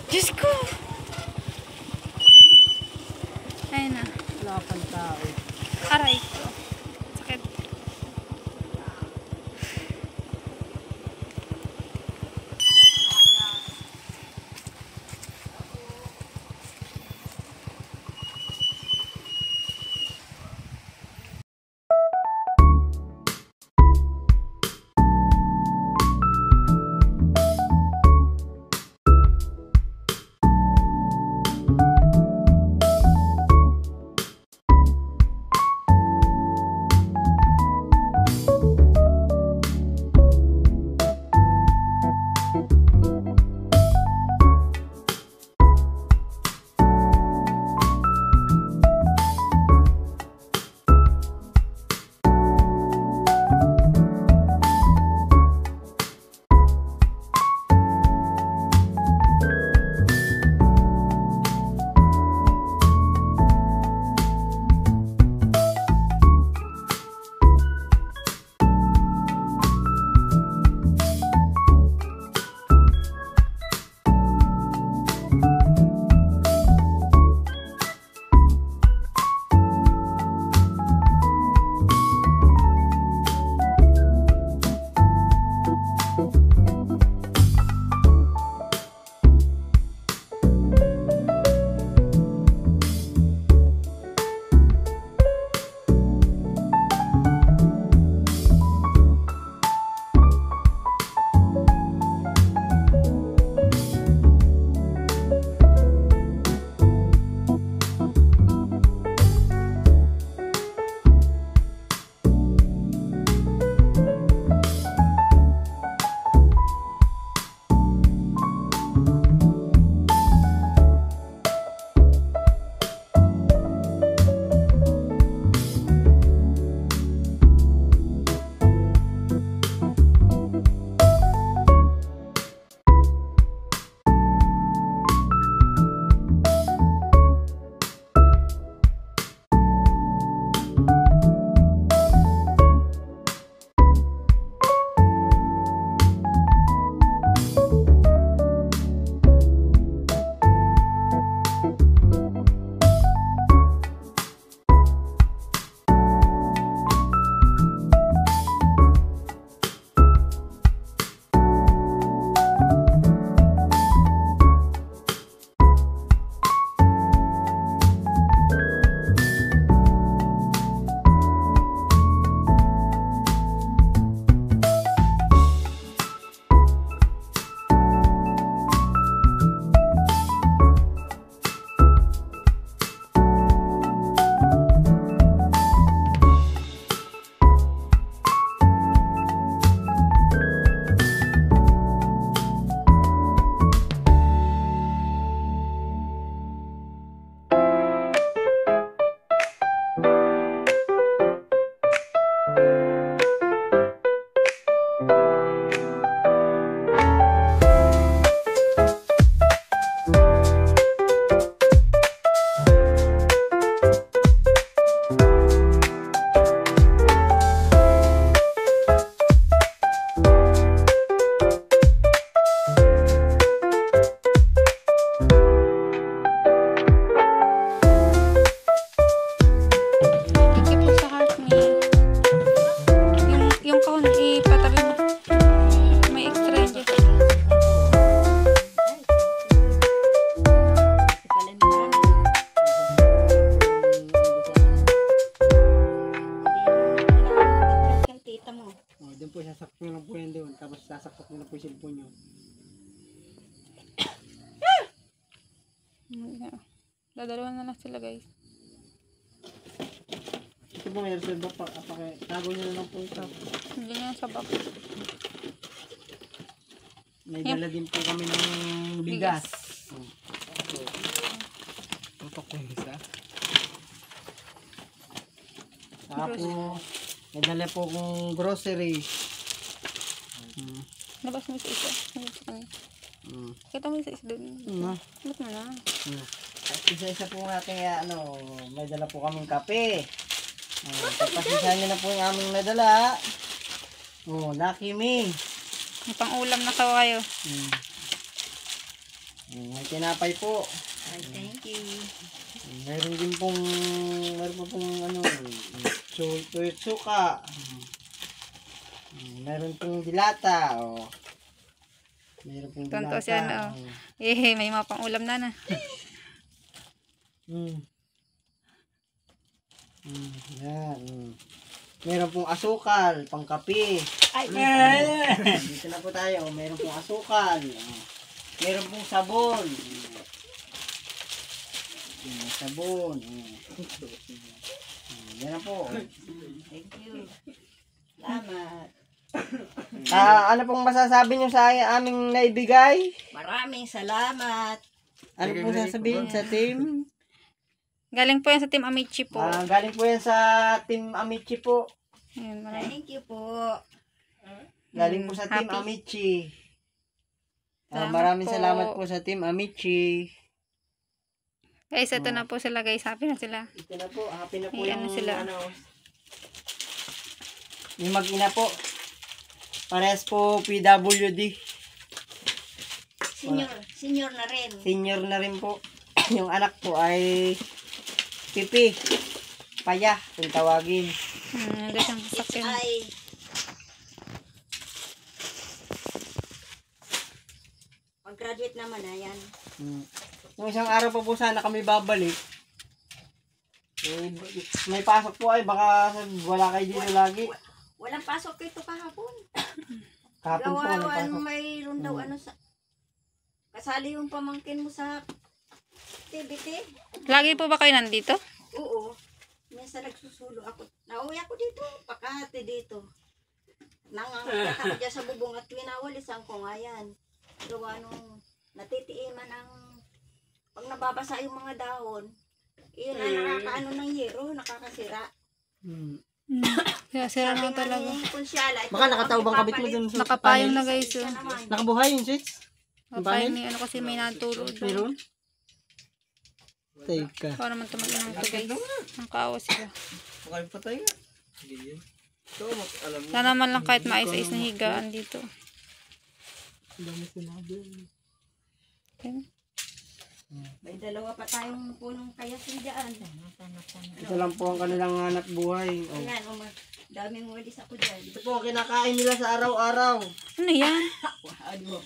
Diyos ko! Ayun na. Wala pang tao. Aray ko. Sakit. Dadalawa na lang sila, guys. Ito po may reserve pa. Tago nyo na lang po ito. Hindi nyo sa bak. May dala din po kami ng bigas. Tutok po yung isa. Saka po, may dala po kong grocery. Nabas mo sa isa. Kita mo sa isa doon. Ba't mo na? Isa-isa po natin, may dala po kaming kape. Pagpasisahan nyo na po yung aming nadala. Lucky Me. May pang-ulam na kawayo. May tinapay po. Ay, thank you. Meron din pong, ano, suka. Meron pong dilata. O. Meron pong dilata. Tonto siya, no? May mga pang ulam na. Yan. Meron pong asukal, pangkape. Ay, Dito na po tayo. Meron pong asukal. Meron pong sabon. Sabon. Yan na po. thank you. Salamat. Ano pong masasabi nyo sa aming naibigay? Maraming salamat. Ano pong sasabihin sa team? Galing po yan sa Team Amici po. Galing po yan sa Team Amici po. Ayan, thank you po. Galing po sa Team Happy. Amici. Salamat Maraming po. salamat po sa Team Amici. Guys, ito na po sila guys. Happy na sila. Ito na po, happy na po Ay, yung ano sila? Yung mag-ina po. Parehas po PWD. Senior na rin. Senior na rin po. Yung anak po ay Pipi. Paya, kung tawagin. Nandun siyang sasakyan. Pag-graduate naman na yan. Yung isang araw pa po sana kami babalik. May pasok po ay baka wala kayo dito lagi. Walang pasok ito kahapon. Kapon po, may Gawawan pasok. mayroon daw ano sa... Kasali yung pamangkin mo sa activity. Lagi po ba kayo nandito? Oo. Minsan nagsusulo ako. Nauwi ako dito. Pakati dito. Nangangagat ako dyan sa bubong at winawalisan ko nga yan. Gawa nung natitiiman ang... Pag nababasa yung mga dahon, yun ang nakakaano ng yero, nakakasira. Kaya sira na Sabi nga talaga. ni Kunsyala, ito Baka nakatawbang ang kabit mo dun sa Nakapayong panel. na guys. Isa naman. Nakabuhay yung switch? Nakapayong ni ano kasi may natulog. Meron? Teka. Para naman tumagin ng ito guys. Nakaawa sila. Baka patay nga. Sana naman lang kahit maayos-ayos na higaan dito. Okay. May dalawa pa tayong punong kayasin dyan. Ito lang po ang kanilang hanap buhay. Oh. Ayan, daming walis ako dyan. Ito po ang kinakain nila sa araw-araw. Ano yan? Ano,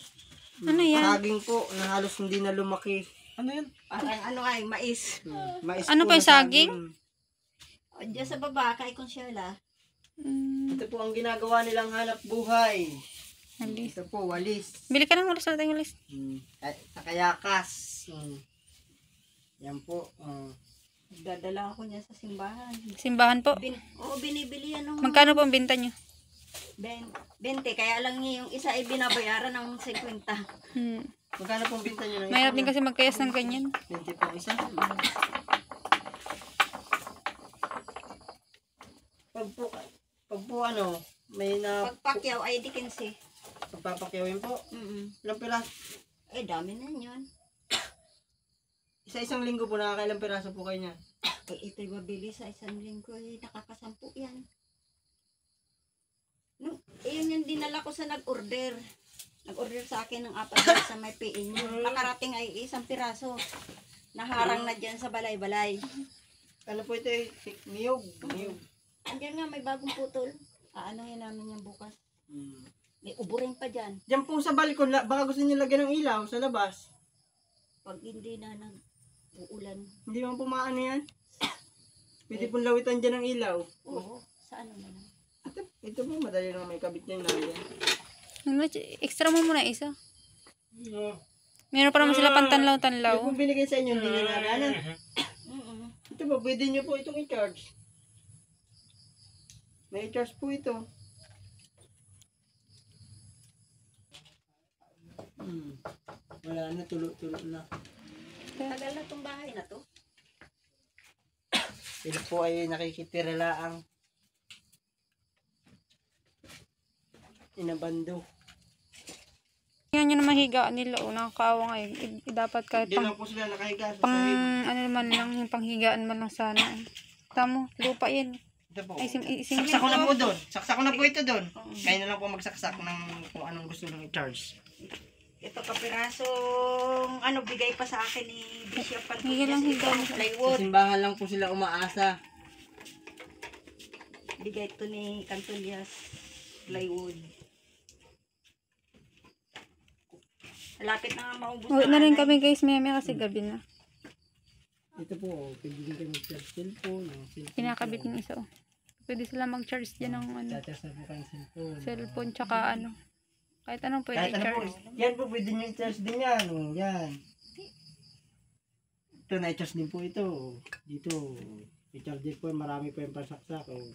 Ano yan? Saging po na halos hindi na lumaki. Ano yan? parang ano ay, mais. Mais Ano po pa na yung saging? O, dyan sa baba, kay Consuela. Ito po ang ginagawa nilang hanap buhay. Walis. Ito po, walis. Bili ka ng walis natin yung walis. Sa kayakas. Yan po. Dadala ako niya sa simbahan. Simbahan po. Binibili yan ng Magkano po ang binta nyo? 20. Kaya lang niya yung isa ay binabayaran ng 50. Magkano pong binta nyo ng Mahirap din kasi magkayas ng ganyan. 20 po isa. Pag po ano, may na Pagpakyaw ay di 15. pagpapakyawin po. Ilang piraso? Eh, dami na yun. Isa-isang linggo po nakakailang piraso po kayo niya. Eh, ito'y mabili sa isang linggo. Eh, nakakasampu yan. No, yun yung dinala ko sa nag-order. Nag-order sa akin ng 4 sa may PA niya. Nakarating ay isang piraso. Naharang na dyan sa balay-balay. Ano po ito eh? Niyog. Niyog. Andiyan nga, may bagong putol. Aanohin namin yan bukas. May uburing pa dyan. Diyan po sa balkon, baka gusto niyo lagyan ng ilaw sa labas. Pag hindi na nag-uulan. Hindi man po maano yan. Pwede pong lawitan dyan ng ilaw. Oo, sa ano na lang. Ito po, madali lang may kabit niyan na yan. Extra mo muna isa. Meron pa naman sila pantanlaw-tanlaw. Ito po binigay sa inyo, hindi na naganan. Ito po, pwede niyo po itong i-charge. May i-charge po ito. Wala na, tulo-tulo na. Tagal na itong bahay na to. Sila po ay nakikipiralaang inabando. Yan yun naman higaan nila. Nakakaawa nga dapat kahit Hindi lang po sila nakahiga sa pang sahig. ano naman lang, yung panghigaan man lang sana. Tamo, lupa yan. Ito po. Ay, Saksak ko na po doon. Saksak ko na po ito doon. Kayo na lang po magsaksak ng kung anong gusto nyo i-charge. Ito kapirasong ano bigay pa sa akin ni Bishop Higa lang, higa lang. Sa plywood. simbahan lang po sila umaasa. Bigay ito ni Cantolias plywood. Malapit na nga maubos Uwi na rin anay. kami guys, maya kasi gabi na. Ito po, pwede din kayo mag-charge cellphone. Kinakabit ng isa. Pwede sila mag-charge dyan ng ano, Charge na po kayong cellphone. cellphone tsaka ano. Kahit anong pwede Kahit ano po, i-charge. yan po pwede nyo i-charge din yan. Oh, yan. Ito, na-charge din po ito. Dito, i-charge po, marami po yung pansaksak. Oh.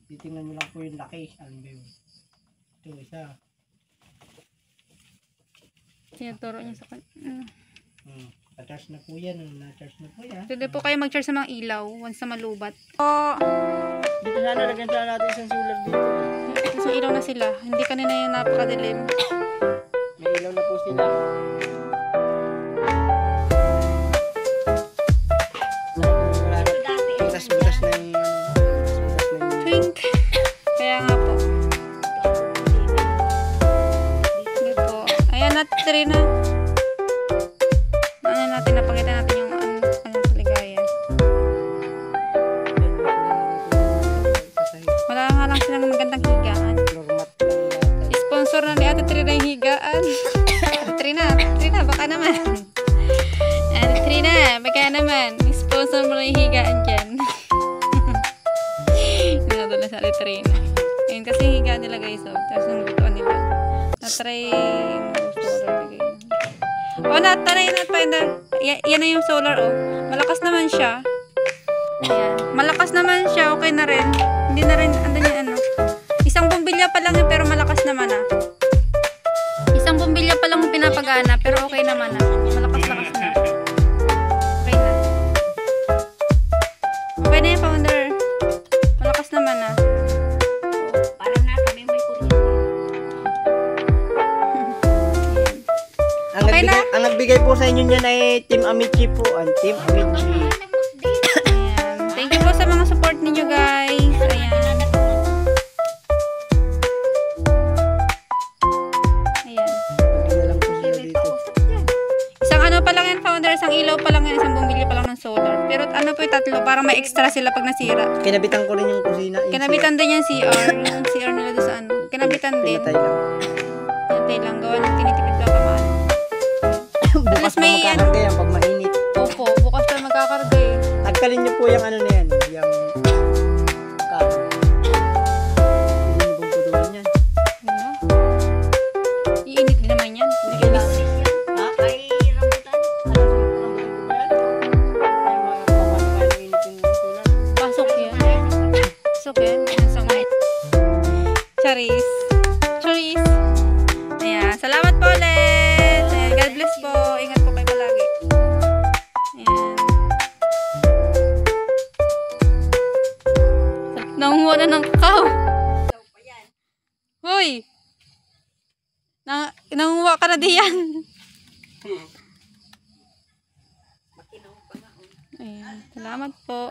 Titingnan nyo lang po yung laki. Alam mo yun. Ito, isa. Tinuturo niya sa kanya. Na-charge na po yan. Na-charge na po yan. Pwede po kayo mag-charge sa mga ilaw once na malubat. Oh, Dito sana, lagyan sana natin isang solar dito. so ilaw na sila. Hindi kanina yung napakadilim. May ilaw na po sila. Wala na. Ito dati. Butas-butas na yung butas na yung Twink. Kaya nga po. Sige po. Ayan na, Trina. Ano natin, napakita natin yung ano kaligayan. Wala nga lang silang magandang higaan. Normat lang natin. Sponsor na ni Ate Trina yung higaan. Trina, baka naman. Ate Trina, baka naman. Sponsor mo na yung higaan dyan. Ginadala sa Ate Trina. Ayun kasi yung higaan nila guys. Oh. Tapos yung lutuan nila. Na-try mo solar bigay na. O, na-try na finder. Yan na yung solar oh. Malakas naman siya. Ayan. Malakas naman siya. Okay na rin. Hindi na rin, andan yung ano. Isang bumbilya pa lang yun, pero malakas naman ah. Isang bumbilya pa lang yung pinapagana, pero okay naman ah. Malakas-lakas na. Okay na. Okay na yung founder. Malakas naman ah. Para na kami may kuryente. Okay na. Ang nagbigay po sa inyo niyan ay Team Amici po. Ang Team Amici. Ayan. Thank you po sa mga support ninyo guys. Ayan. Ayan. Hindi lang po sila dito. Usap yan. Isang ano pa lang yan, founder. Isang ilaw pa lang yan. Isang bumili pa lang ng solar. Pero ano po yung tatlo? Para may extra sila pag nasira. Kinabitan ko rin yung kusina. Yung Kinabitan din yung CR. Yung CR nila doon sa ano. Kinabitan din. pinatay lang. Pinatay lang. Gawa ng tinitipid lang kamaan. Bukas pa may magkakarga yan pag mainit. Opo, bukas pa magkakarga eh. Tagkalin niyo po yung ano na yan. Yung karo. Hindi niyo pong putulan yan. Yun na. Iinit din naman yan. Iinis. Ha? Ay, rambutan. Ano po ba yan? Ay, mga paano init yung tulan. Pasok yan. Pasok yan. Sa mga Charis. Charis. Ayan. Salamat po ulit. Ayan. God bless po. Ingat po kayo palagi. Ayan. Nangunguha na ng kakao. Daw pa yan. Hoy! Nangunguha ka na diyan. Makinaw pa nga. Oh. Ayan. Salamat po.